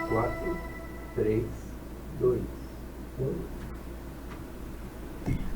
Quatro, três, dois, um.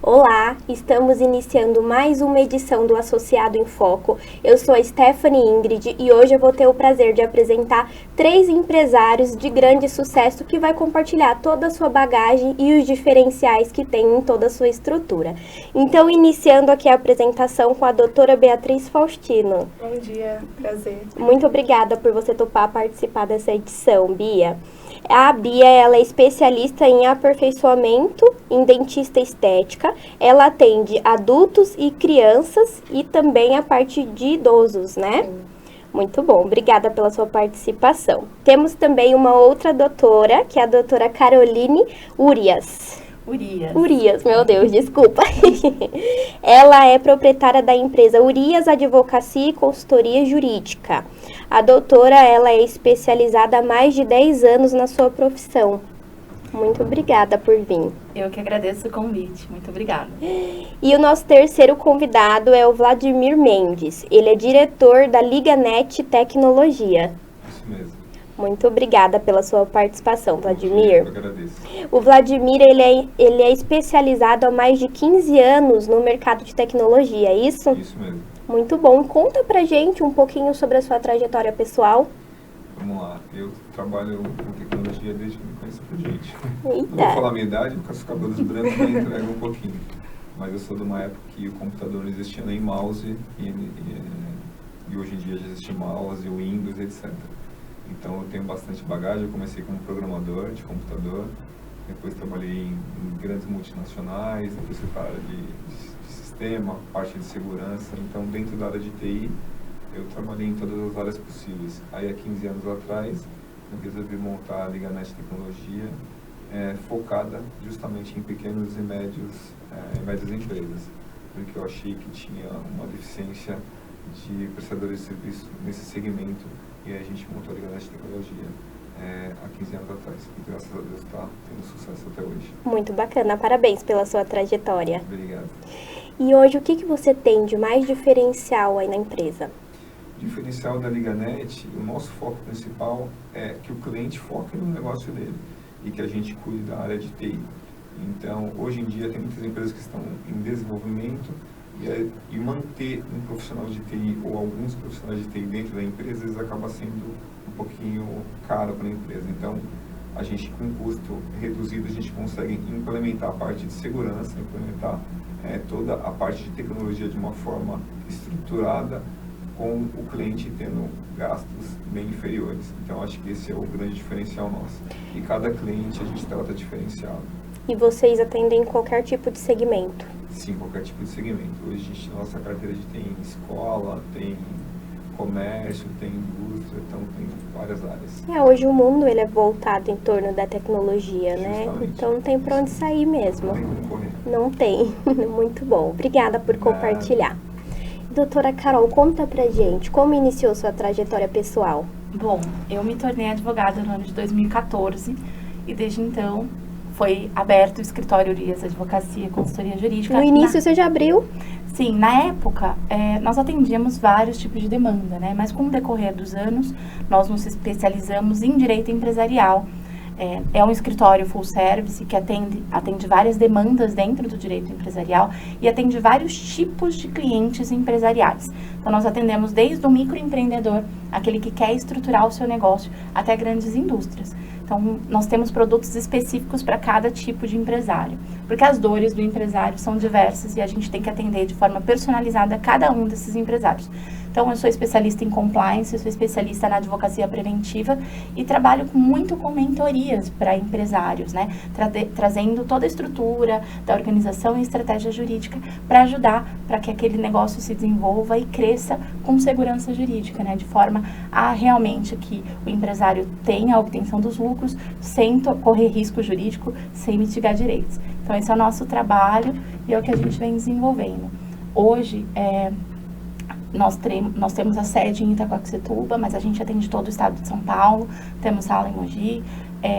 Olá, estamos iniciando mais uma edição do Associado em Foco. Eu sou a Stephanie Ingrid e hoje eu vou ter o prazer de apresentar 3 empresários de grande sucesso que vai compartilhar toda a sua bagagem e os diferenciais que tem em toda a sua estrutura. Então, iniciando aqui a apresentação com a doutora Beatriz Faustino. Bom dia, prazer. Muito obrigada por você topar participar dessa edição, Bia. A Bia, ela é especialista em aperfeiçoamento, em dentista estética. Ela atende adultos e crianças e também a parte de idosos, né? Sim. Muito bom, obrigada pela sua participação. Temos também uma outra doutora, que é a doutora Caroline Urias, meu Deus, desculpa. Ela é proprietária da empresa Urias Advocacia e Consultoria Jurídica. A doutora, ela é especializada há mais de 10 anos na sua profissão. Muito obrigada por vir. Eu que agradeço o convite. Muito obrigada. E o nosso terceiro convidado é o Vladimir Mendes. Ele é diretor da LigaNet Tecnologia. Isso mesmo. Muito obrigada pela sua participação, Vladimir. Eu agradeço. O Vladimir, ele é especializado há mais de 15 anos no mercado de tecnologia, é isso? Isso mesmo. Muito bom. Conta pra gente um pouquinho sobre a sua trajetória pessoal. Vamos lá. Eu trabalho com tecnologia desde que me conheço por gente. Não Eita. vou falar a minha idade, porque os cabelos brancos me entregam um pouquinho. Mas eu sou de uma época que o computador não existia nem mouse e hoje em dia já existe mouse, Windows, etc. Então eu tenho bastante bagagem. Eu comecei como programador de computador, depois trabalhei em grandes multinacionais, depois fui para a área de sistema, parte de segurança. Então dentro da área de TI eu trabalhei em todas as áreas possíveis. Aí há 15 anos atrás eu resolvi montar a LigaNet Tecnologia, focada justamente em pequenos e médias empresas, porque eu achei que tinha uma deficiência de prestadores de serviço nesse segmento. E aí a gente montou a LigaNet Tecnologia há 15 anos atrás. E graças a Deus está tendo sucesso até hoje. Muito bacana. Parabéns pela sua trajetória. Obrigado. E hoje, o que você tem de mais diferencial aí na empresa? O diferencial da LigaNet, o nosso foco principal é que o cliente foque no negócio dele e que a gente cuide da área de TI. Então, hoje em dia, tem muitas empresas que estão em desenvolvimento e manter um profissional de TI ou alguns profissionais de TI dentro da empresa, eles acaba sendo um pouquinho caro para a empresa. Então, a gente, com custo reduzido, a gente consegue implementar a parte de segurança, implementar toda a parte de tecnologia de uma forma estruturada, com o cliente tendo gastos bem inferiores. Então, acho que esse é o grande diferencial nosso. E cada cliente a gente trata diferenciado. E vocês atendem qualquer tipo de segmento? Sim, qualquer tipo de segmento. Hoje a gente, na nossa carteira, a gente tem escola, tem comércio, tem indústria, então tem várias áreas. Hoje o mundo ele é voltado em torno da tecnologia, né? Justamente. Então não tem pra onde sair mesmo. Não tem como correr. Não tem. Muito bom. Obrigada por compartilhar. Doutora Carol, conta pra gente como iniciou sua trajetória pessoal. Bom, eu me tornei advogada no ano de 2014 e desde então foi aberto o escritório Urias Advocacia e Consultoria Jurídica. No início você já abriu? Sim, na época nós atendíamos vários tipos de demanda, né? Mas com o decorrer dos anos nós nos especializamos em direito empresarial. É um escritório full service que atende várias demandas dentro do direito empresarial e atende vários tipos de clientes empresariais. Então, nós atendemos desde o microempreendedor, aquele que quer estruturar o seu negócio, até grandes indústrias. Então, nós temos produtos específicos para cada tipo de empresário, porque as dores do empresário são diversas e a gente tem que atender de forma personalizada cada um desses empresários. Então, eu sou especialista em compliance, eu sou especialista na advocacia preventiva e trabalho muito com mentorias para empresários, né? Trazendo toda a estrutura da organização e estratégia jurídica para ajudar para que aquele negócio se desenvolva e cresça com segurança jurídica, né? De forma a realmente que o empresário tenha a obtenção dos lucros sem correr risco jurídico, sem mitigar direitos. Então, esse é o nosso trabalho e é o que a gente vem desenvolvendo. Hoje, nós temos a sede em Itaquaquecetuba, mas a gente atende todo o estado de São Paulo, temos sala em Mogi,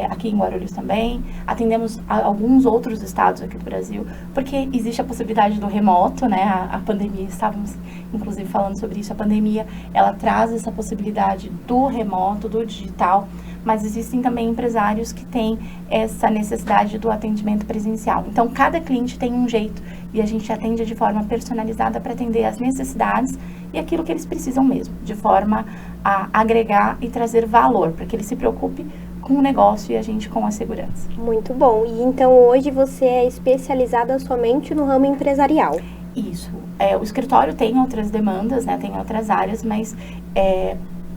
aqui em Guarulhos também, atendemos alguns outros estados aqui do Brasil, porque existe a possibilidade do remoto, né? A pandemia, estávamos inclusive falando sobre isso, a pandemia, ela traz essa possibilidade do remoto, do digital, mas existem também empresários que têm essa necessidade do atendimento presencial. Então, cada cliente tem um jeito e a gente atende de forma personalizada para atender as necessidades e aquilo que eles precisam mesmo, de forma a agregar e trazer valor, para que ele se preocupe com o negócio e a gente com a segurança. Muito bom. E então hoje você é especializada somente no ramo empresarial? Isso. O escritório tem outras demandas, né? Tem outras áreas, mas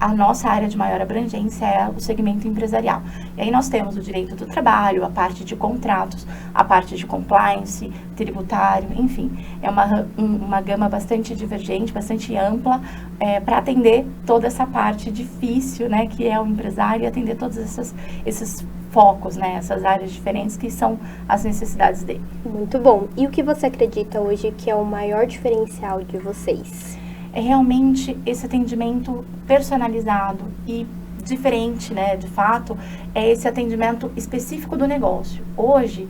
a nossa área de maior abrangência é o segmento empresarial. E aí nós temos o direito do trabalho, a parte de contratos, a parte de compliance, tributário, enfim. É uma gama bastante divergente, bastante ampla, para atender toda essa parte difícil, né, que é o empresário, e atender todos esses focos, né, essas áreas diferentes que são as necessidades dele. Muito bom. E o que você acredita hoje que é o maior diferencial de vocês? É realmente esse atendimento personalizado e diferente, né, de fato, é esse atendimento específico do negócio. Hoje,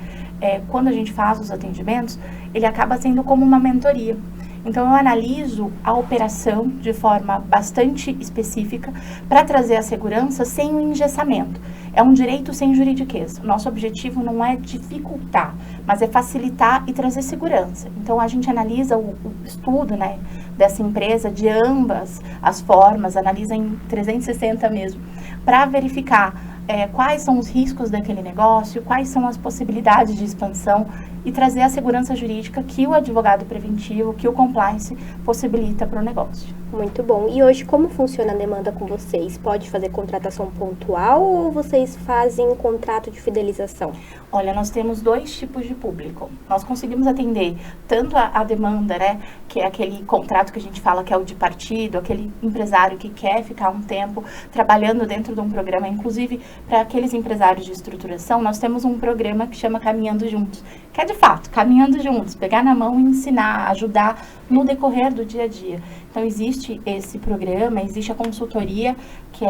quando a gente faz os atendimentos, ele acaba sendo como uma mentoria. Então, eu analiso a operação de forma bastante específica para trazer a segurança sem o engessamento. É um direito sem juridiquês. O nosso objetivo não é dificultar, mas é facilitar e trazer segurança. Então, a gente analisa o estudo, né, dessa empresa de ambas as formas, analisa em 360 mesmo, para verificar quais são os riscos daquele negócio, quais são as possibilidades de expansão e trazer a segurança jurídica que o advogado preventivo, que o compliance possibilita para o negócio. Muito bom. E hoje, como funciona a demanda com vocês? Pode fazer contratação pontual ou vocês fazem contrato de fidelização? Olha, nós temos 2 tipos de público. Nós conseguimos atender tanto a demanda, né, que é aquele contrato que a gente fala que é o de partido, aquele empresário que quer ficar um tempo trabalhando dentro de um programa. Inclusive, para aqueles empresários de estruturação, nós temos um programa que chama Caminhando Juntos, que é de fato, caminhando juntos, pegar na mão e ensinar, ajudar no decorrer do dia a dia. Então, existe esse programa, existe a consultoria, que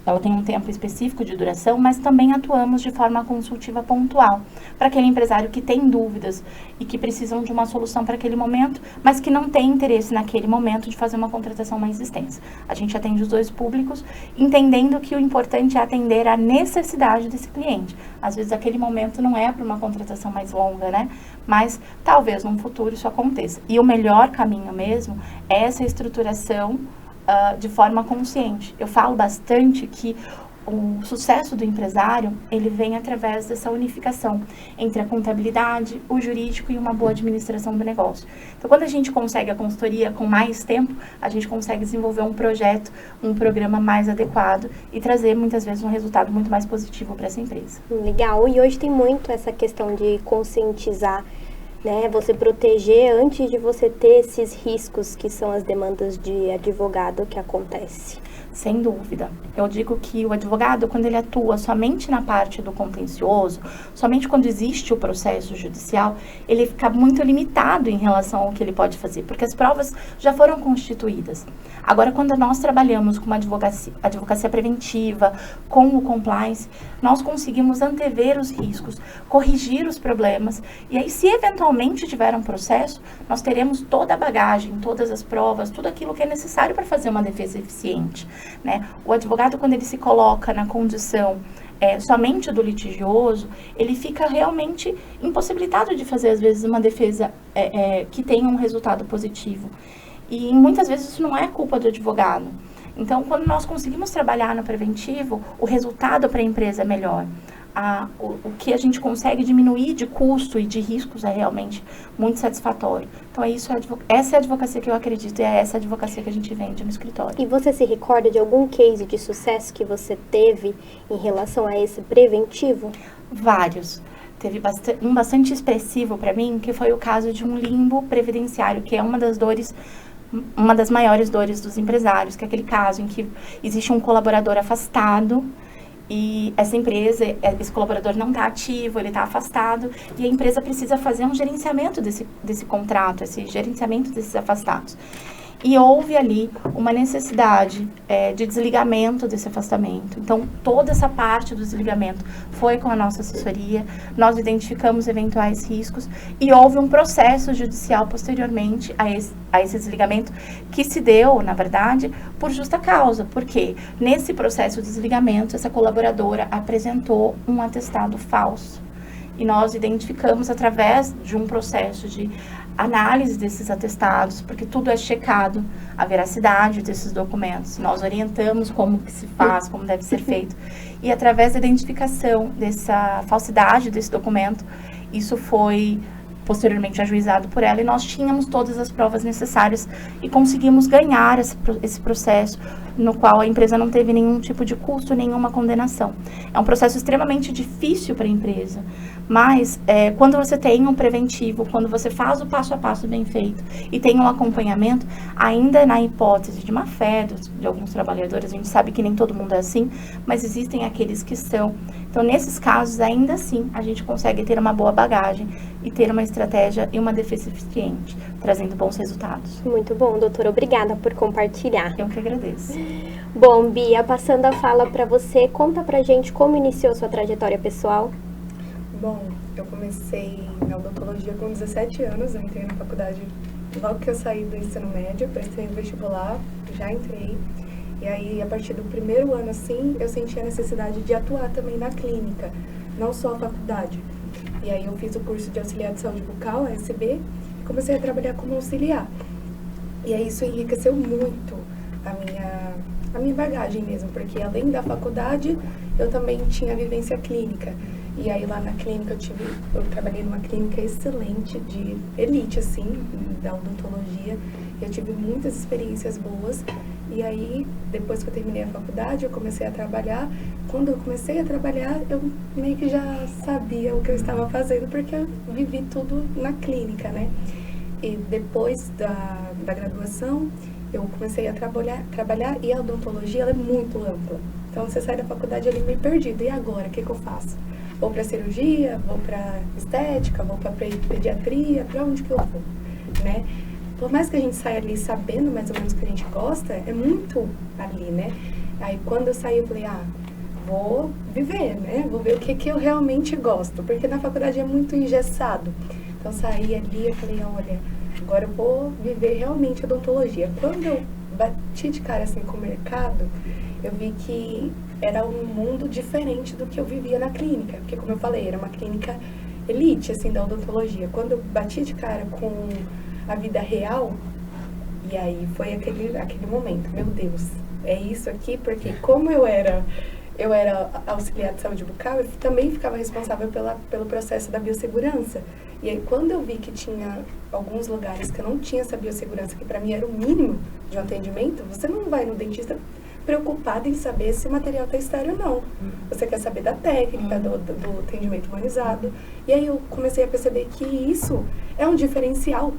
ela tem um tempo específico de duração, mas também atuamos de forma consultiva pontual, para aquele empresário que tem dúvidas e que precisam de uma solução para aquele momento, mas que não tem interesse naquele momento de fazer uma contratação mais extensa. A gente atende os 2 públicos, entendendo que o importante é atender a necessidade desse cliente. Às vezes, aquele momento não é para uma contratação mais longa, né? Mas talvez num futuro isso aconteça. E o melhor caminho mesmo é essa estruturação de forma consciente. Eu falo bastante que o sucesso do empresário, ele vem através dessa unificação entre a contabilidade, o jurídico e uma boa administração do negócio. Então, quando a gente consegue a consultoria com mais tempo, a gente consegue desenvolver um projeto, um programa mais adequado e trazer, muitas vezes, um resultado muito mais positivo para essa empresa. Legal. E hoje tem muito essa questão de conscientizar, né? Você proteger antes de você ter esses riscos que são as demandas de advogado que acontece. Sem dúvida. Eu digo que o advogado, quando ele atua somente na parte do contencioso, somente quando existe o processo judicial, ele fica muito limitado em relação ao que ele pode fazer, porque as provas já foram constituídas. Agora, quando nós trabalhamos com uma advocacia preventiva, com o compliance, nós conseguimos antever os riscos, corrigir os problemas, e aí, se eventualmente tiver um processo, nós teremos toda a bagagem, todas as provas, tudo aquilo que é necessário para fazer uma defesa eficiente, né? O advogado, quando ele se coloca na condição somente do litigioso, ele fica realmente impossibilitado de fazer, às vezes, uma defesa que tenha um resultado positivo. E muitas vezes isso não é culpa do advogado. Então, quando nós conseguimos trabalhar no preventivo, o resultado para a empresa é melhor. O que a gente consegue diminuir de custo e de riscos é realmente muito satisfatório. Então, essa é a advocacia que eu acredito e é essa advocacia que a gente vende no escritório. E você se recorda de algum case de sucesso que você teve em relação a esse preventivo? Vários. Teve um bastante expressivo para mim, que foi o caso de um limbo previdenciário, que é uma das maiores dores dos empresários, que é aquele caso em que existe um colaborador afastado e essa empresa, esse colaborador não está ativo, ele está afastado, e a empresa precisa fazer um gerenciamento desse contrato, esse gerenciamento desses afastados. E houve ali uma necessidade de desligamento desse afastamento. Então, toda essa parte do desligamento foi com a nossa assessoria, nós identificamos eventuais riscos e houve um processo judicial posteriormente a esse desligamento que se deu, na verdade, por justa causa. Porque nesse processo de desligamento, essa colaboradora apresentou um atestado falso. E nós identificamos através de um processo de análise desses atestados, porque tudo é checado, a veracidade desses documentos. Nós orientamos como que se faz, como deve ser feito. E através da identificação dessa falsidade desse documento, isso foi posteriormente ajuizado por ela e nós tínhamos todas as provas necessárias e conseguimos ganhar esse processo, no qual a empresa não teve nenhum tipo de custo, nenhuma condenação. É um processo extremamente difícil para a empresa, mas quando você tem um preventivo, quando você faz o passo a passo bem feito e tem um acompanhamento, ainda na hipótese de má fé de alguns trabalhadores, a gente sabe que nem todo mundo é assim, mas existem aqueles que são. Então, nesses casos, ainda assim, a gente consegue ter uma boa bagagem e ter uma estratégia e uma defesa eficiente, trazendo bons resultados. Muito bom, doutora. Obrigada por compartilhar. Eu que agradeço. Bom, Bia, passando a fala para você, conta pra gente como iniciou sua trajetória pessoal. Bom, eu comecei na odontologia com 17 anos, eu entrei na faculdade logo que eu saí do ensino médio, prestei o vestibular, já entrei. E aí, a partir do primeiro ano, assim, eu senti a necessidade de atuar também na clínica, não só a faculdade. E aí eu fiz o curso de auxiliar de saúde bucal, ASB, e comecei a trabalhar como auxiliar. E aí isso enriqueceu muito a minha bagagem mesmo, porque além da faculdade, eu também tinha vivência clínica. E aí lá na clínica eu trabalhei numa clínica excelente, de elite, assim, da odontologia. Eu tive muitas experiências boas. E aí, depois que eu terminei a faculdade, eu comecei a trabalhar. Quando eu comecei a trabalhar, eu meio que já sabia o que eu estava fazendo, porque eu vivi tudo na clínica, né? E depois da graduação, eu comecei a trabalhar e a odontologia, ela é muito ampla. Então, você sai da faculdade ali meio perdido. E agora, o que eu faço? Vou para cirurgia, vou para estética, vou para pediatria, para onde que eu vou, né? Por mais que a gente saia ali sabendo mais ou menos o que a gente gosta, é muito ali, né? Aí quando eu saí, eu falei, vou viver, né? Vou ver o que eu realmente gosto, porque na faculdade é muito engessado. Então saí ali e falei, olha, agora eu vou viver realmente a odontologia. Quando eu bati de cara assim com o mercado, eu vi que era um mundo diferente do que eu vivia na clínica, porque como eu falei, era uma clínica elite, assim, da odontologia. Quando eu bati de cara com a vida real, e aí foi aquele momento, meu Deus, é isso aqui, porque como eu era auxiliar de saúde bucal, eu também ficava responsável pelo processo da biossegurança. E aí quando eu vi que tinha alguns lugares que eu não tinha essa biossegurança, que para mim era o mínimo de um atendimento, você não vai no dentista preocupada em saber se o material está estéril ou não. Você quer saber da técnica, do atendimento humanizado. E aí eu comecei a perceber que isso é um diferencial.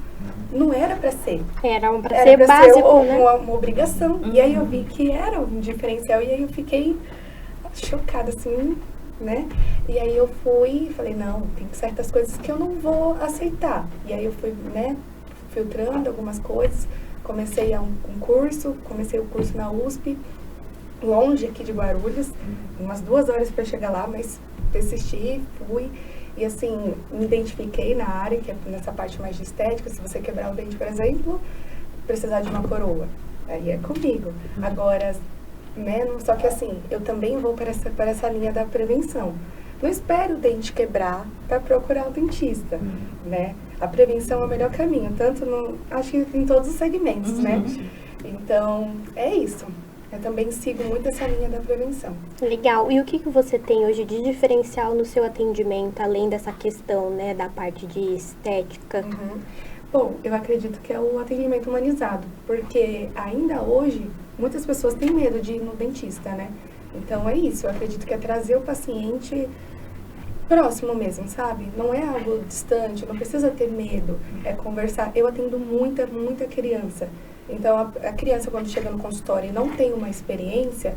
Não era para ser. Era para ser básico, né? Uma obrigação. E aí eu vi que era um diferencial. E aí eu fiquei chocada, assim, né? E aí eu fui e falei, não, tem certas coisas que eu não vou aceitar. E aí eu fui, né, filtrando algumas coisas. Comecei um curso, comecei o curso na USP, longe aqui de Guarulhos, umas 2 horas para chegar lá, mas persisti, fui. E assim, me identifiquei na área, que é nessa parte mais de estética. Se você quebrar o dente, por exemplo, precisar de uma coroa, aí é comigo. Agora, né, só que assim, eu também vou para essa linha da prevenção. Não espero o dente quebrar para procurar o dentista, né? A prevenção é o melhor caminho, acho que em todos os segmentos, né? Então, é isso. Eu também sigo muito essa linha da prevenção. Legal. E o que você tem hoje de diferencial no seu atendimento, além dessa questão, né, da parte de estética? Bom, eu acredito que é o atendimento humanizado, porque ainda hoje muitas pessoas têm medo de ir no dentista, né? Então é isso, eu acredito que é trazer o paciente próximo mesmo, sabe? Não é algo distante, não precisa ter medo, é conversar. Eu atendo muita criança. Então, a criança, quando chega no consultório e não tem uma experiência,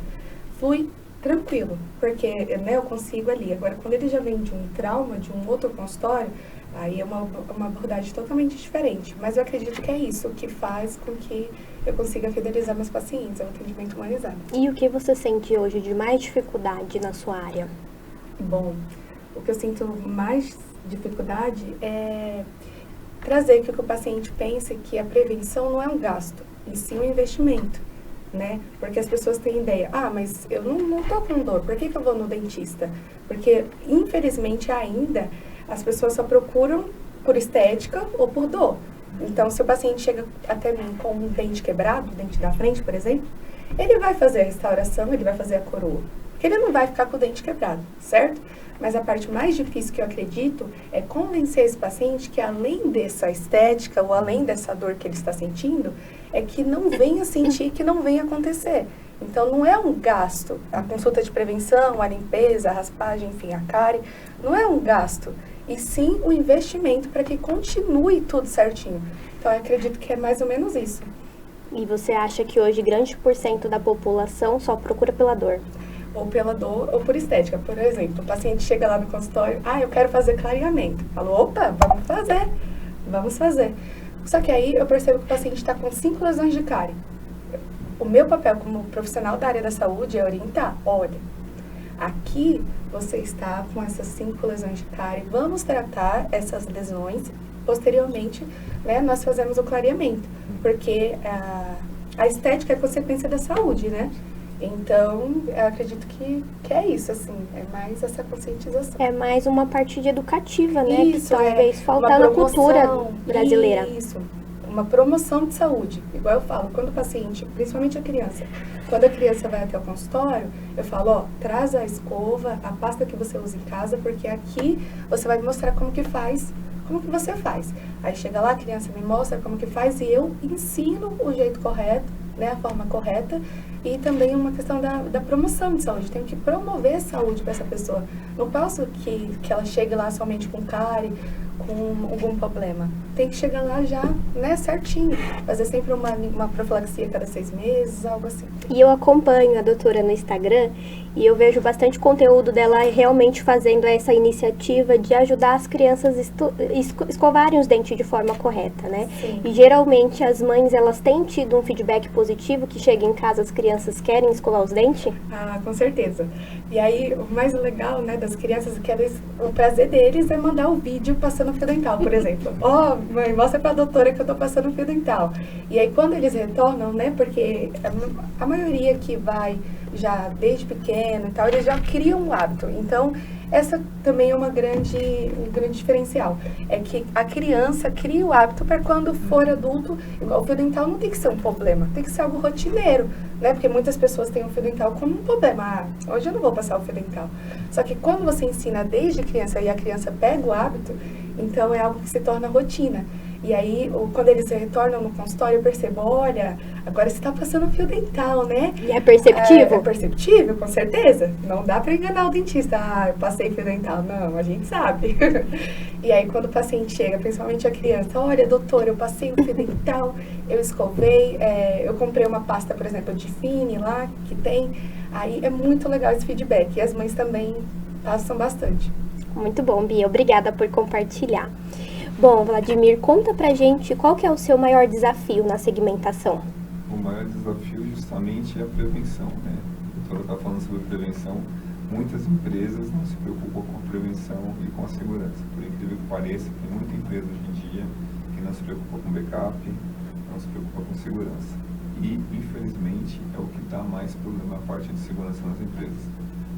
flui tranquilo, porque, né, eu consigo ali. Agora, quando ele já vem de um trauma, de um outro consultório, aí é uma abordagem totalmente diferente. Mas eu acredito que é isso que faz com que eu consiga fidelizar meus pacientes, é um atendimento humanizado. E o que você sente hoje de mais dificuldade na sua área? Bom, o que eu sinto mais dificuldade é trazer que o paciente pense que a prevenção não é um gasto, e sim um investimento, né? Porque as pessoas têm ideia, mas eu não tô com dor, por que eu vou no dentista? Porque, infelizmente, ainda, as pessoas só procuram por estética ou por dor. Então, se o paciente chega até mim com um dente quebrado, o dente da frente, por exemplo, ele vai fazer a restauração, ele vai fazer a coroa, porque ele não vai ficar com o dente quebrado, certo? Mas a parte mais difícil que eu acredito é convencer esse paciente que além dessa estética ou além dessa dor que ele está sentindo, é que não venha sentir, que não venha acontecer. Então, não é um gasto. A consulta de prevenção, a limpeza, a raspagem, enfim, a cárie, não é um gasto. E sim um investimento para que continue tudo certinho. Então, eu acredito que é mais ou menos isso. E você acha que hoje grande porcento da população só procura pela dor? Ou pela dor ou por estética. Por exemplo, o paciente chega lá no consultório, eu quero fazer clareamento. Falo, opa, vamos fazer. Só que aí eu percebo que o paciente está com 5 lesões de cárie. O meu papel como profissional da área da saúde é orientar. Olha, aqui você está com essas 5 lesões de cárie, vamos tratar essas lesões. Posteriormente, né, nós fazemos o clareamento, porque a estética é consequência da saúde, né? Então, eu acredito que é isso, assim, é mais essa conscientização. É mais uma parte de educativa, né? Isso, que talvez faltar na cultura brasileira. Isso, uma promoção de saúde. Igual eu falo, quando o paciente, principalmente a criança, quando a criança vai até o consultório, eu falo, traz a escova, a pasta que você usa em casa, porque aqui você vai mostrar como que faz, como que você faz. Aí chega lá, a criança me mostra como que faz e eu ensino o jeito correto, né, a forma correta, e também uma questão da promoção de saúde. Tenho que promover a saúde para essa pessoa. Não posso que ela chegue lá somente com cárie, com algum problema. Tem que chegar lá já, né, certinho. Fazer sempre uma profilaxia cada 6 meses, algo assim. E eu acompanho a doutora no Instagram e eu vejo bastante conteúdo dela realmente fazendo essa iniciativa de ajudar as crianças a escovarem os dentes de forma correta, né? Sim. E geralmente as mães, elas têm tido um feedback positivo, que chega em casa as crianças querem escovar os dentes? Com certeza. E aí, o mais legal, né, das crianças, que o prazer deles é mandar o vídeo passando fio dental, por exemplo. Mãe, mostra pra doutora que eu tô passando fio dental. E aí, quando eles retornam, né, porque a maioria que vai já desde pequeno e tal, eles já criam um hábito. Então, essa também é um grande diferencial. É que a criança cria o hábito para quando for adulto, igual o fio dental não tem que ser um problema, tem que ser algo rotineiro, né? Porque muitas pessoas têm o fio dental como um problema. Hoje eu não vou passar o fio dental. Só que quando você ensina desde criança e a criança pega o hábito, então é algo que se torna rotina. E aí, quando eles retornam no consultório, eu percebo, olha, agora você está passando fio dental, né? E é perceptível? É perceptível, com certeza. Não dá para enganar o dentista. Eu passei fio dental. Não, a gente sabe. E aí, quando o paciente chega, principalmente a criança, olha, doutor, eu passei o fio dental, eu escovei, eu comprei uma pasta, por exemplo, de Fini lá, que tem. Aí é muito legal esse feedback. E as mães também passam bastante. Muito bom, Bia. Obrigada por compartilhar. Bom, Vladimir, conta pra gente qual que é o seu maior desafio na segmentação. O maior desafio justamente é a prevenção, né? A doutora está falando sobre prevenção. Muitas empresas não se preocupam com a prevenção e com a segurança. Por incrível que pareça, tem muita empresa hoje em dia que não se preocupa com backup, não se preocupa com segurança. E, infelizmente, é o que dá mais problema na parte de segurança nas empresas,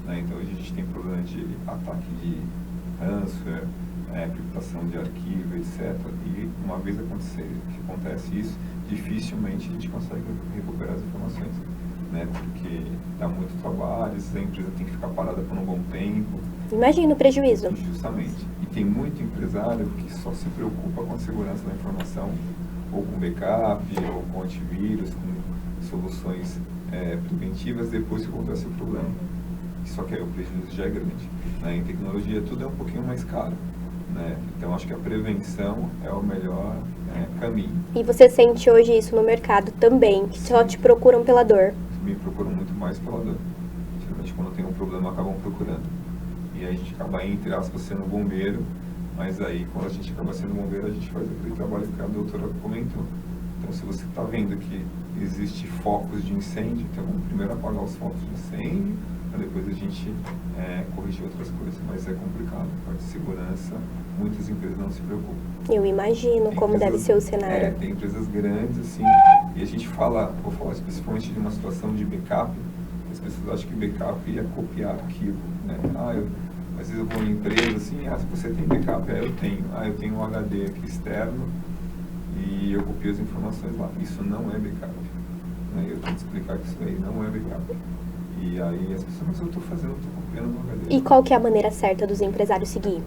né? Então, hoje a gente tem problema de ataque de ransomware, criptação de arquivo, etc. E uma vez que acontece isso, dificilmente a gente consegue recuperar as informações, né? Porque dá muito trabalho, a empresa tem que ficar parada por um bom tempo. Imagina o prejuízo. Justamente. E tem muito empresário que só se preocupa com a segurança da informação, ou com backup, ou com antivírus, com soluções preventivas depois que acontece o problema. Só que aí o prejuízo já é grande, né? Em tecnologia tudo é um pouquinho mais caro, né? Então acho que a prevenção é o melhor caminho. E você sente hoje isso no mercado também, que só te procuram pela dor? Me procuram muito mais pela dor. Geralmente quando tem um problema acabam procurando. E aí a gente acaba, entre aspas, sendo bombeiro, mas aí quando a gente acaba sendo bombeiro a gente faz aquele trabalho que a doutora comentou. Então se você está vendo que existe focos de incêndio, então vamos primeiro apagar os focos de incêndio, para depois a gente corrigir outras coisas, mas é complicado, a parte de segurança, muitas empresas não se preocupam. Eu imagino como deve ser o cenário. Tem empresas grandes, assim, e a gente vou falar especificamente de uma situação de backup, as pessoas acham que backup é copiar arquivo, né? Às vezes eu vou em empresa, assim, se você tem backup, eu tenho um HD aqui externo e eu copio as informações lá. Isso não é backup, né? Eu tenho que explicar que isso aí não é backup. E aí as pessoas, mas eu estou copiando no HD. E qual que é a maneira certa dos empresários seguir?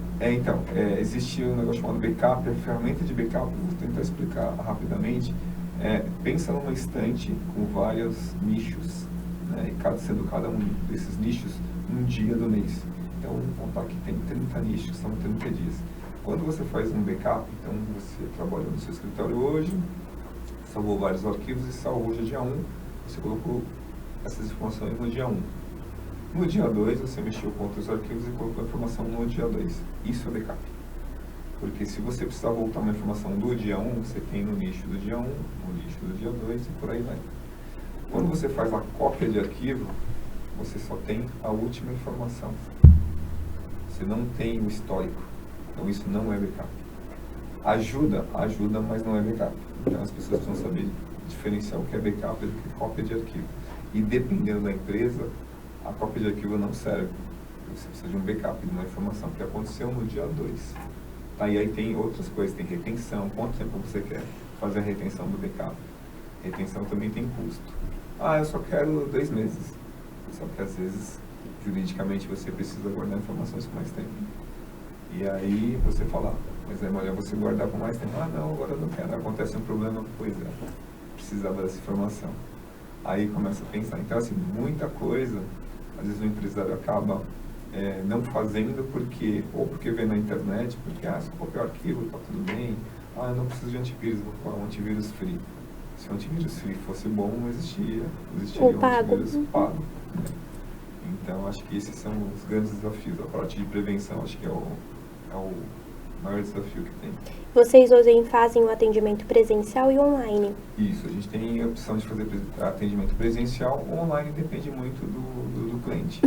Existe um negócio chamado backup, a ferramenta de backup, vou tentar explicar rapidamente. Pensa numa estante com vários nichos, né? E sendo cada um desses nichos um dia do mês. Então, vamos contar que tem 30 nichos, são 30 dias. Quando você faz um backup, então você trabalhou no seu escritório hoje, salvou vários arquivos e salvou hoje dia 1, você colocou essas informações no dia 1. No dia 2, você mexeu com outros arquivos e colocou a informação no dia 2. Isso é backup. Porque se você precisar voltar uma informação do dia 1, você tem no nicho do dia 1, no nicho do dia 2 e por aí vai. Quando você faz a cópia de arquivo, você só tem a última informação. Você não tem o histórico. Então isso não é backup. Ajuda, mas não é backup. Então as pessoas precisam saber diferenciar o que é backup do que cópia de arquivo. E dependendo da empresa, a cópia de arquivo não serve. Você precisa de um backup, de uma informação que aconteceu no dia 2. Tá, e aí tem outras coisas, tem retenção. Quanto tempo você quer fazer a retenção do backup? Retenção também tem custo. Eu só quero 2 meses. Só que às vezes, juridicamente, você precisa guardar informações por mais tempo. E aí você fala, mas é melhor você guardar por mais tempo. Não, agora eu não quero. Acontece um problema, pois precisava dessa informação. Aí começa a pensar. Então, assim, muita coisa, às vezes o empresário acaba não fazendo porque vê na internet, porque só copiar o arquivo, tá tudo bem. Eu não preciso de antivírus, vou falar um antivírus free. Se o antivírus free fosse bom, não existiria um antivírus pago. Né? Então, acho que esses são os grandes desafios. A parte de prevenção, acho que é o maior desafio que tem. Vocês hoje fazem o atendimento presencial e online? Isso, a gente tem a opção de fazer atendimento presencial ou online, depende muito do cliente.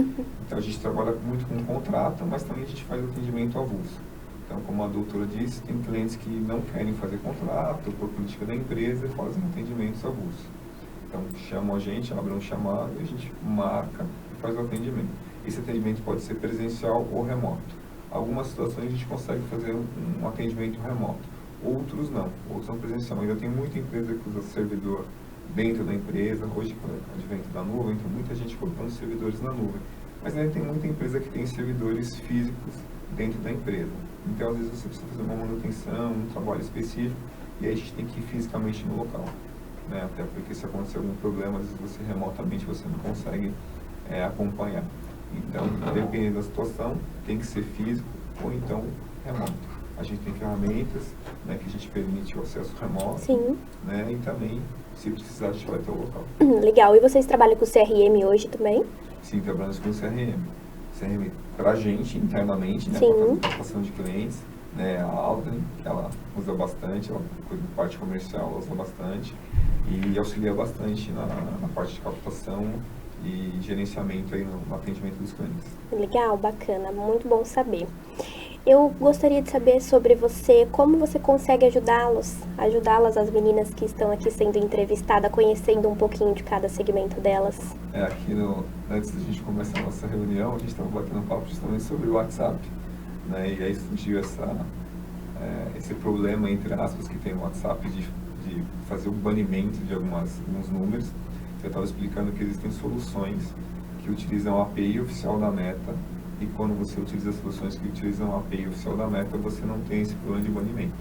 Então, a gente trabalha muito com contrato, mas também a gente faz atendimento avulso. Então, como a doutora disse, tem clientes que não querem fazer contrato por política da empresa e fazem atendimentos avulsos. Então, chamam a gente, abrem um chamado, a gente marca e faz o atendimento. Esse atendimento pode ser presencial ou remoto. Algumas situações a gente consegue fazer um atendimento remoto, outros não, outros são presencial. Ainda tem muita empresa que usa servidor dentro da empresa, hoje com o advento da nuvem, tem muita gente colocando servidores na nuvem, mas ainda tem muita empresa que tem servidores físicos dentro da empresa. Então, às vezes você precisa fazer uma manutenção, um trabalho específico, e aí a gente tem que ir fisicamente no local, né? Até porque se acontecer algum problema, às vezes você remotamente você não consegue acompanhar. Então, dependendo da situação, tem que ser físico ou então remoto. A gente tem ferramentas, né, que a gente permite o acesso remoto. Sim. Né, e também, se precisar, a gente vai até o local. Legal. E vocês trabalham com CRM hoje também? Sim, trabalhamos com CRM. CRM pra gente, internamente, né, Sim. para fazer captação de clientes. Né, a Aldrin, que ela usa bastante, ela cuida da parte comercial, ela usa bastante e auxilia bastante na parte de captação e gerenciamento aí no atendimento dos clientes. Legal, bacana, muito bom saber. Eu gostaria de saber sobre você, como você consegue ajudá-las, as meninas que estão aqui sendo entrevistadas, conhecendo um pouquinho de cada segmento delas. Aqui antes da gente começar a nossa reunião, a gente estava batendo um papo justamente sobre o WhatsApp, né, e aí surgiu esse problema, entre aspas, que tem o WhatsApp de fazer o banimento de alguns números. Eu estava explicando que existem soluções que utilizam a API oficial da Meta e quando você utiliza soluções que utilizam a API oficial da Meta, você não tem esse problema de banimento.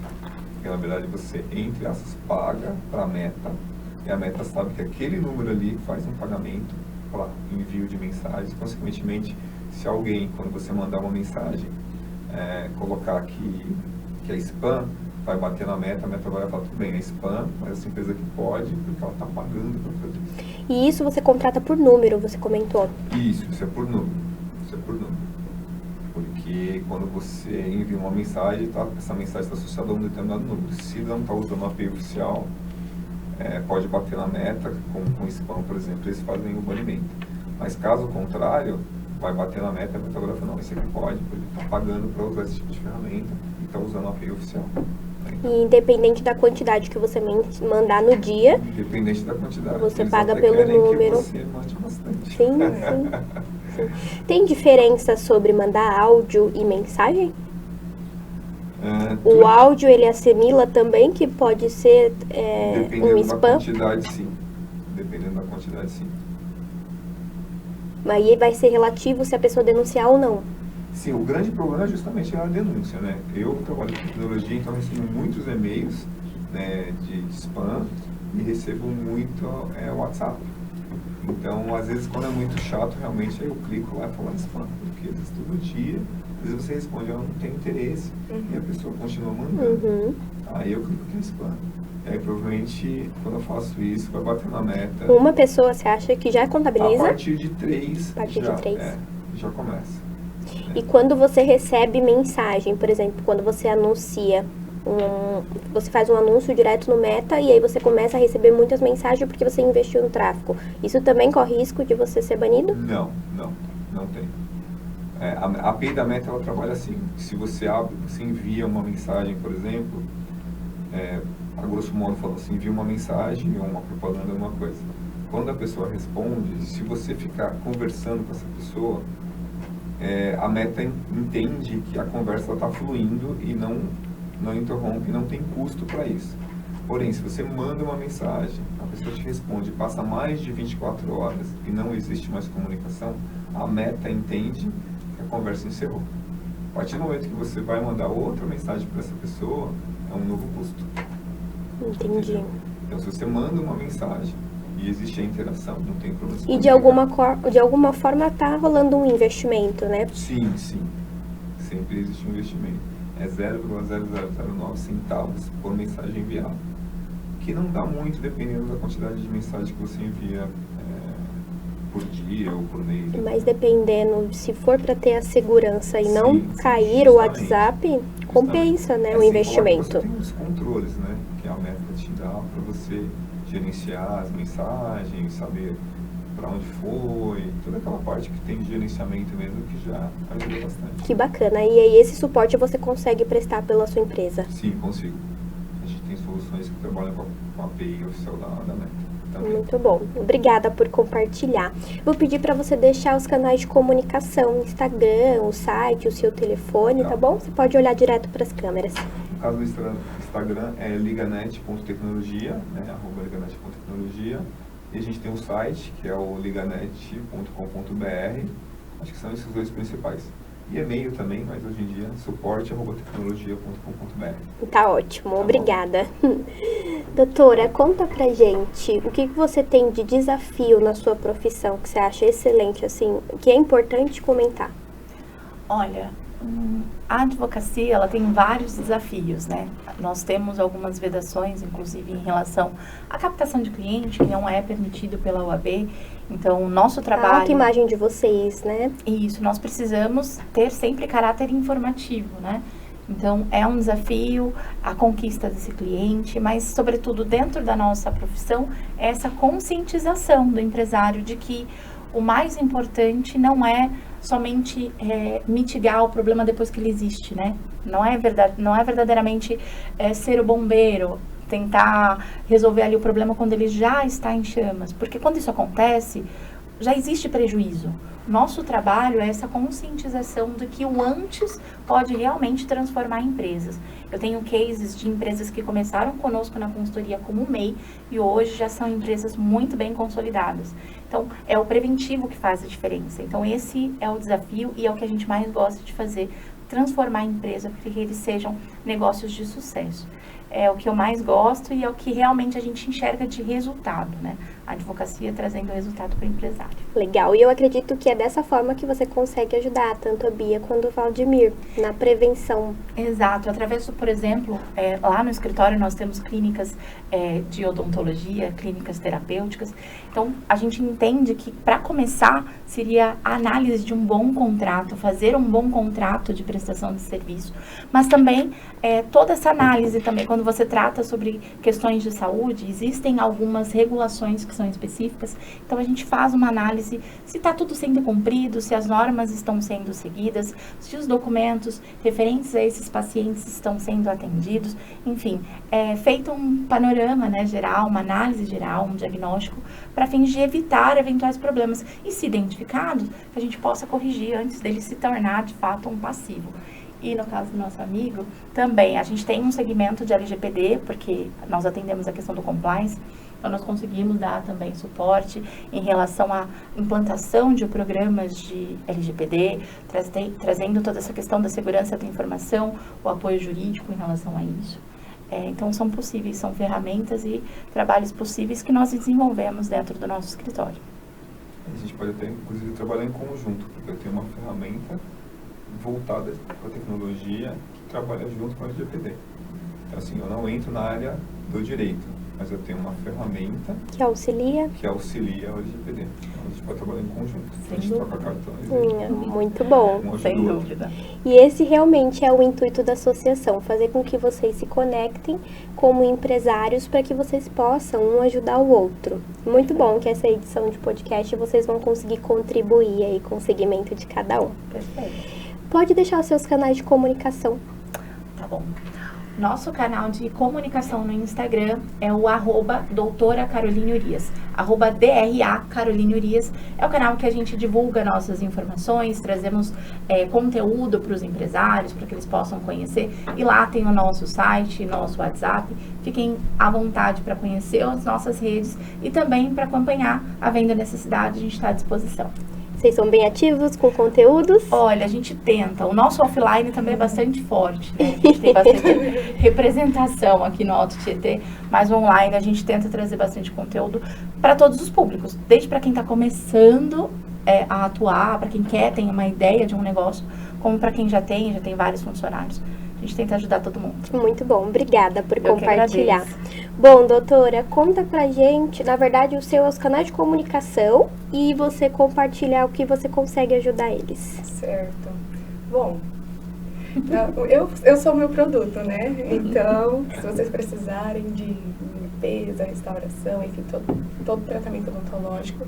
Porque, na verdade, você, entre aspas, paga para a Meta e a Meta sabe que aquele número ali faz um pagamento para envio de mensagens. Consequentemente, se alguém, quando você mandar uma mensagem, colocar que é spam, vai bater na Meta, a Meta vai falar, tudo bem, é spam, mas essa empresa aqui pode, porque ela está pagando para fazer isso. E isso você contrata por número, você comentou? Isso é por número. Porque quando você envia uma mensagem, essa mensagem está associada a um determinado número. Se não está usando a API oficial, pode bater na meta, como com spam, por exemplo, eles fazem o banimento. Mas caso contrário, vai bater na meta, a metadora fala, não, esse aqui pode, porque ele está pagando para usar esse tipo de ferramenta e está usando a API oficial. E independente da quantidade que você mandar no dia, independente da quantidade. Você eles paga até pelo querem número. Que você mande bastante. Sim. Tem diferença sobre mandar áudio e mensagem? O áudio, ele assimila também que pode ser um spam? Dependendo da quantidade, sim. Dependendo da quantidade, sim. Aí vai ser relativo se a pessoa denunciar ou não. Sim, o grande problema é justamente a denúncia, né? Eu trabalho com tecnologia, então recebo muitos e-mails, né, de spam e recebo muito WhatsApp. Então, às vezes, quando é muito chato, realmente, eu clico lá e falo spam, porque às vezes todo dia, às vezes você responde, eu não tenho interesse, e a pessoa continua mandando. Aí eu clico aqui no spam. E aí, provavelmente, quando eu faço isso, vai bater na meta. Uma pessoa, você acha que já contabiliza? A partir de 3, já começa. E quando você recebe mensagem, por exemplo, quando você anuncia, você faz um anúncio direto no Meta e aí você começa a receber muitas mensagens porque você investiu no tráfego. Isso também corre risco de você ser banido? Não tem. A API da Meta, ela trabalha assim, se você envia uma mensagem, por exemplo, a grosso modo falando assim, envia uma mensagem ou uma propaganda, alguma coisa. Quando a pessoa responde, se você ficar conversando com essa pessoa, a Meta entende que a conversa está fluindo e não interrompe, não tem custo para isso. Porém, se você manda uma mensagem, a pessoa te responde, passa mais de 24 horas e não existe mais comunicação, a Meta entende que a conversa encerrou. A partir do momento que você vai mandar outra mensagem para essa pessoa, é um novo custo. Entendi. Entendeu? Então, se você manda uma mensagem e existe a interação, não tem problema. E de alguma forma está rolando um investimento, né? Sim. Sempre existe um investimento. É 0,0009 centavos por mensagem enviada. Que não dá muito, dependendo da quantidade de mensagens que você envia por dia ou por mês. Mas dependendo, se for para ter a segurança e não cair o WhatsApp, compensa, né, o investimento. Você tem os controles, né, que a Meta te dá para você gerenciar as mensagens, saber para onde foi, toda aquela parte que tem de gerenciamento mesmo, que já ajuda bastante. Que bacana. E aí esse suporte você consegue prestar pela sua empresa? Sim, consigo. A gente tem soluções que trabalham com a API oficial da Meta também. Muito bom. Obrigada por compartilhar. Vou pedir para você deixar os canais de comunicação, Instagram, o site, o seu telefone, tá bom? Você pode olhar direto para as câmeras. No caso do Instagram é liganet.tecnologia, né, @liganet.tecnologia. E a gente tem um site, que é o liganet.com.br. Acho que são esses dois principais. E e-mail também, mas hoje em dia, suporte@tecnologia.com.br. Tá ótimo, obrigada. Doutora, conta pra gente, o que você tem de desafio na sua profissão, que você acha excelente, assim, que é importante comentar? Olha, a advocacia, ela tem vários desafios, né? Nós temos algumas vedações, inclusive em relação à captação de cliente, que não é permitido pela OAB. Então, o nosso trabalho... A autoimagem de vocês, né? Isso, nós precisamos ter sempre caráter informativo, né? Então, é um desafio a conquista desse cliente, mas, sobretudo, dentro da nossa profissão, essa conscientização do empresário de que o mais importante não é somente mitigar o problema depois que ele existe, né? Não é verdadeiramente ser o bombeiro, tentar resolver ali o problema quando ele já está em chamas, porque quando isso acontece, já existe prejuízo. Nosso trabalho é essa conscientização de que o antes pode realmente transformar empresas. Eu tenho cases de empresas que começaram conosco na consultoria como MEI e hoje já são empresas muito bem consolidadas. Então, é o preventivo que faz a diferença. Então, esse é o desafio e é o que a gente mais gosta de fazer, transformar a empresa para que eles sejam negócios de sucesso. É o que eu mais gosto e é o que realmente a gente enxerga de resultado, né? a advocacia trazendo resultado para o empresário. Legal, e eu acredito que é dessa forma que você consegue ajudar tanto a Bia quanto o Valdemir na prevenção. Exato, através, por exemplo, lá no escritório nós temos clínicas de odontologia, clínicas terapêuticas, então a gente entende que para começar seria a análise de um bom contrato, fazer um bom contrato de prestação de serviço, mas também toda essa análise também, quando você trata sobre questões de saúde, existem algumas regulações que são específicas, então a gente faz uma análise se está tudo sendo cumprido, se as normas estão sendo seguidas, se os documentos referentes a esses pacientes estão sendo atendidos, enfim, feito um panorama, né, geral, uma análise geral, um diagnóstico, para fins de evitar eventuais problemas e, se identificados, que a gente possa corrigir antes dele se tornar, de fato, um passivo. E no caso do nosso amigo, também, a gente tem um segmento de LGPD, porque nós atendemos a questão do compliance, então nós conseguimos dar também suporte em relação à implantação de programas de LGPD, trazendo toda essa questão da segurança da informação, o apoio jurídico em relação a isso. Então são possíveis, são ferramentas e trabalhos possíveis que nós desenvolvemos dentro do nosso escritório. A gente pode até, inclusive, trabalhar em conjunto, porque eu tenho uma ferramenta voltada para a tecnologia que trabalha junto com a LGPD. Então, assim, eu não entro na área do direito, mas eu tenho uma ferramenta Que auxilia o LGPD. Então, a gente pode trabalhar em conjunto. Sem A gente dúvida. troca cartões. Muito bom. Um ajuda Sem o outro. dúvida. E esse realmente é o intuito da associação, fazer com que vocês se conectem como empresários para que vocês possam um ajudar o outro. Muito bom que essa edição de podcast vocês vão conseguir contribuir aí com o segmento de cada um. Perfeito. Pode deixar os seus canais de comunicação. Tá bom. Nosso canal de comunicação no Instagram é o @doutora Caroline Urias, @DRA Caroline Urias. É o canal que a gente divulga nossas informações, trazemos conteúdo para os empresários, para que eles possam conhecer. E lá tem o nosso site, nosso WhatsApp. Fiquem à vontade para conhecer as nossas redes e também para acompanhar a Venda Necessidade, a gente está à disposição. Vocês são bem ativos com conteúdos? Olha, a gente tenta. O nosso offline também é bastante forte, né? A gente tem bastante representação aqui no Alto Tietê, mas online a gente tenta trazer bastante conteúdo para todos os públicos. Desde para quem está começando a atuar, para quem tem uma ideia de um negócio, como para quem já tem vários funcionários. A gente tenta ajudar todo mundo. Muito bom, obrigada por Eu que compartilhar. agradeço. Bom, doutora, conta pra gente, na verdade, os seus canais de comunicação e você compartilhar o que você consegue ajudar eles. Certo. Bom, eu sou o meu produto, né? Então, se vocês precisarem de limpeza, restauração, enfim, todo tratamento odontológico,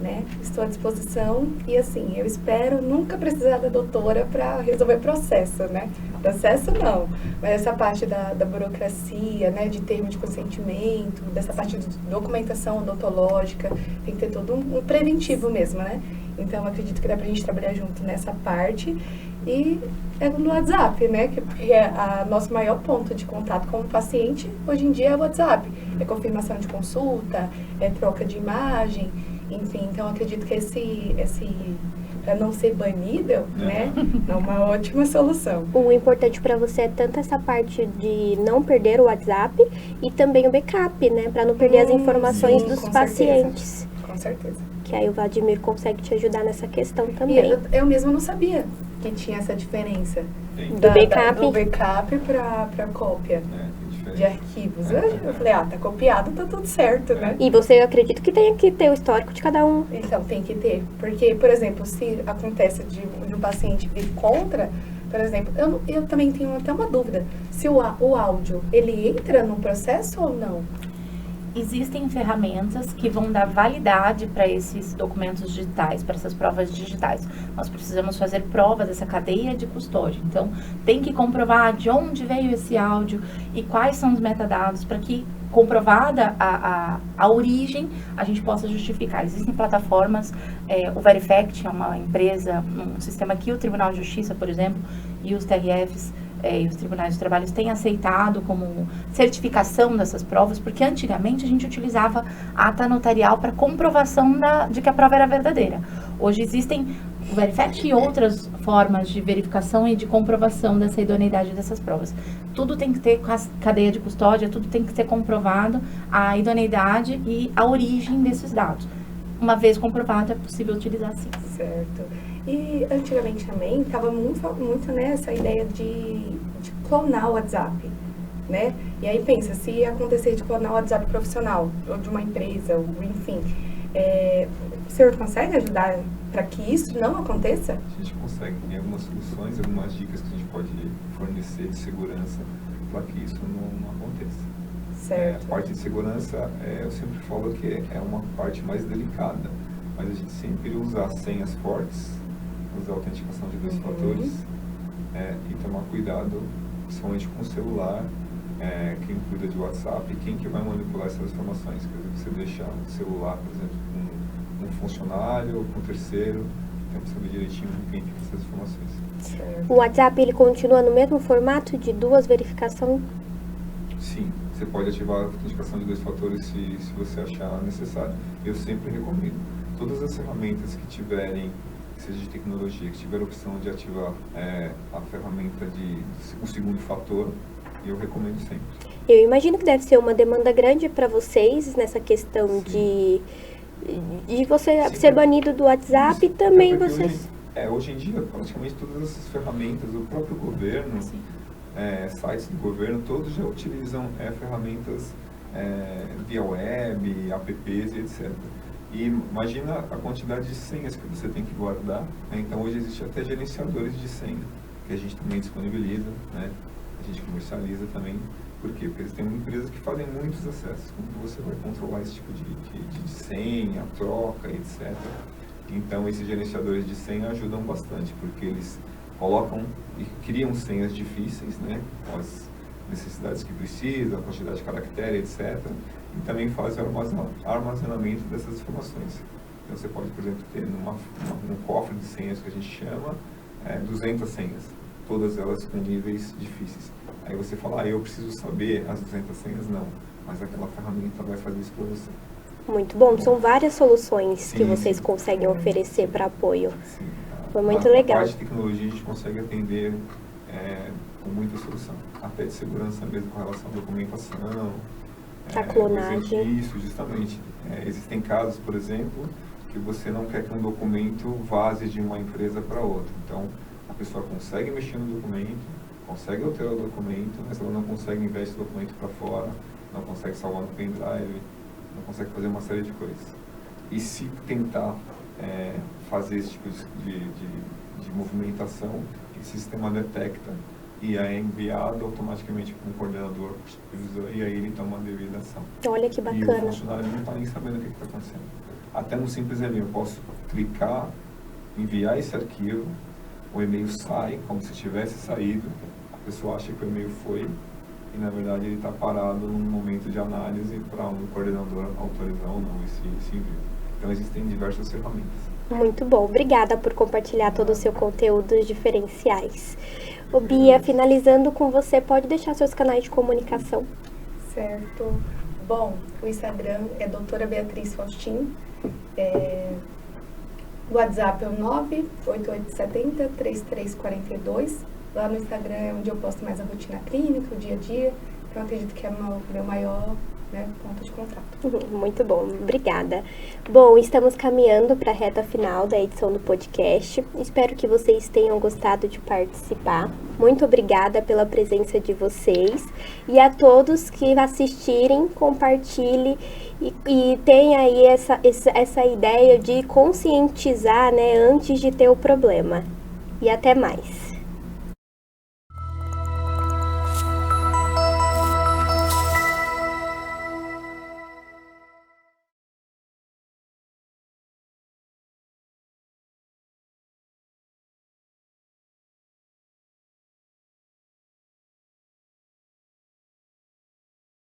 né? Estou à disposição e, assim, eu espero nunca precisar da doutora para resolver processo, né? Processo não, mas essa parte da burocracia, né? De termo de consentimento, dessa parte de documentação odontológica, tem que ter todo um preventivo mesmo, né? Então, acredito que dá pra gente trabalhar junto nessa parte e no WhatsApp, né? Que é o nosso maior ponto de contato com o paciente, hoje em dia é o WhatsApp. É confirmação de consulta, é troca de imagem, enfim, então acredito que esse para não ser banido, né, é uma ótima solução. O importante para você é tanto essa parte de não perder o WhatsApp e também o backup, né, para não perder as informações sim, dos com pacientes. Certeza. Com certeza. Que aí o Valdemir consegue te ajudar nessa questão também. E eu mesma não sabia que tinha essa diferença Do backup. do backup para cópia de arquivos. Eu falei, tá copiado, tá tudo certo, né? E você, eu acredito que tenha que ter o histórico de cada um. Então, tem que ter. Porque, por exemplo, se acontece de um paciente vir contra, por exemplo, eu também tenho até uma dúvida. Se o áudio, ele entra no processo ou não? Existem ferramentas que vão dar validade para esses documentos digitais, para essas provas digitais. Nós precisamos fazer provas dessa cadeia de custódia. Então, tem que comprovar de onde veio esse áudio e quais são os metadados para que, comprovada a origem, a gente possa justificar. Existem plataformas, o Verifact é uma empresa, um sistema que o Tribunal de Justiça, por exemplo, e os TRFs, e os tribunais de trabalho têm aceitado como certificação dessas provas, porque antigamente a gente utilizava a ata notarial para comprovação de que a prova era verdadeira. Hoje existem o Verifact e outras formas de verificação e de comprovação dessa idoneidade dessas provas. Tudo tem que ter cadeia de custódia, tudo tem que ser comprovado, a idoneidade e a origem desses dados. Uma vez comprovado, é possível utilizar sim. Certo. E antigamente também estava muito nessa ideia de clonar o WhatsApp, né? E aí pensa, se acontecer de clonar o WhatsApp profissional, ou de uma empresa, ou enfim, o senhor consegue ajudar para que isso não aconteça? A gente consegue. Tem algumas soluções, algumas dicas que a gente pode fornecer de segurança para que isso não aconteça. Certo. A parte de segurança, eu sempre falo que é uma parte mais delicada, mas a gente sempre usa senhas fortes, usar a autenticação de 2 fatores e tomar cuidado, principalmente com o celular, quem cuida de WhatsApp, quem que vai manipular essas informações. Quer dizer, você deixa o celular, por exemplo, com um funcionário ou com um terceiro, tem que saber direitinho com quem fica essas informações. Certo. O WhatsApp, ele continua no mesmo formato de 2 verificações? Sim, você pode ativar a autenticação de 2 fatores se você achar necessário. Eu sempre recomendo. Todas as ferramentas que tiverem, seja de tecnologia, que tiver a opção de ativar a ferramenta de o segundo fator, eu recomendo sempre. Eu imagino que deve ser uma demanda grande para vocês nessa questão de você ser banido do WhatsApp e também vocês... Hoje em dia, praticamente todas essas ferramentas, o próprio governo, sites do governo, todos já utilizam ferramentas via web, apps e etc. E imagina a quantidade de senhas que você tem que guardar, né? Então hoje existe até gerenciadores de senha, que a gente também disponibiliza, né? A gente comercializa também. Por quê? Porque tem empresas que fazem muitos acessos. Como você vai controlar esse tipo de senha, troca, etc. Então esses gerenciadores de senha ajudam bastante, porque eles colocam e criam senhas difíceis, né? Com as necessidades que precisam, a quantidade de caracteres, etc. E também fazem o armazenamento dessas informações. Então você pode, por exemplo, ter num cofre de senhas que a gente chama 200 senhas, todas elas com níveis difíceis. Aí você fala, eu preciso saber as 200 senhas? Não, mas aquela ferramenta vai fazer isso para você. Muito bom, são várias soluções que vocês conseguem oferecer para apoio. Sim, foi muito legal. A parte de tecnologia a gente consegue atender com muita solução, até de segurança mesmo com relação à documentação. A clonagem. Isso, justamente. Existem casos, por exemplo, que você não quer que um documento vaze de uma empresa para outra. Então, a pessoa consegue mexer no documento, consegue alterar o documento, mas ela não consegue enviar esse documento para fora, não consegue salvar no pendrive, não consegue fazer uma série de coisas. E se tentar fazer esse tipo de movimentação, esse sistema detecta e é enviado automaticamente para um coordenador, supervisor, e aí ele toma a devida ação. Olha que bacana. E o funcionário não está nem sabendo o que está acontecendo. Até no simples e-mail, eu posso clicar, enviar esse arquivo, o e-mail sai como se tivesse saído, a pessoa acha que o e-mail foi, e na verdade ele está parado num momento de análise para um coordenador autorizar ou não esse envio. Então existem diversas ferramentas. Muito bom, obrigada por compartilhar todo o seu conteúdo diferenciais. Ô Bia, finalizando com você, pode deixar seus canais de comunicação. Certo. Bom, o Instagram é doutora Beatriz Faustin. O WhatsApp é o 98870-3342. Lá no Instagram é onde eu posto mais a rotina clínica, o dia a dia. Então, eu acredito que é o meu maior ponto de contato. Muito bom, obrigada. Bom, estamos caminhando para a reta final da edição do podcast. Espero que vocês tenham gostado de participar. Muito obrigada pela presença de vocês. E a todos que assistirem, compartilhe e tenha aí essa ideia de conscientizar, né, antes de ter o problema. E até mais.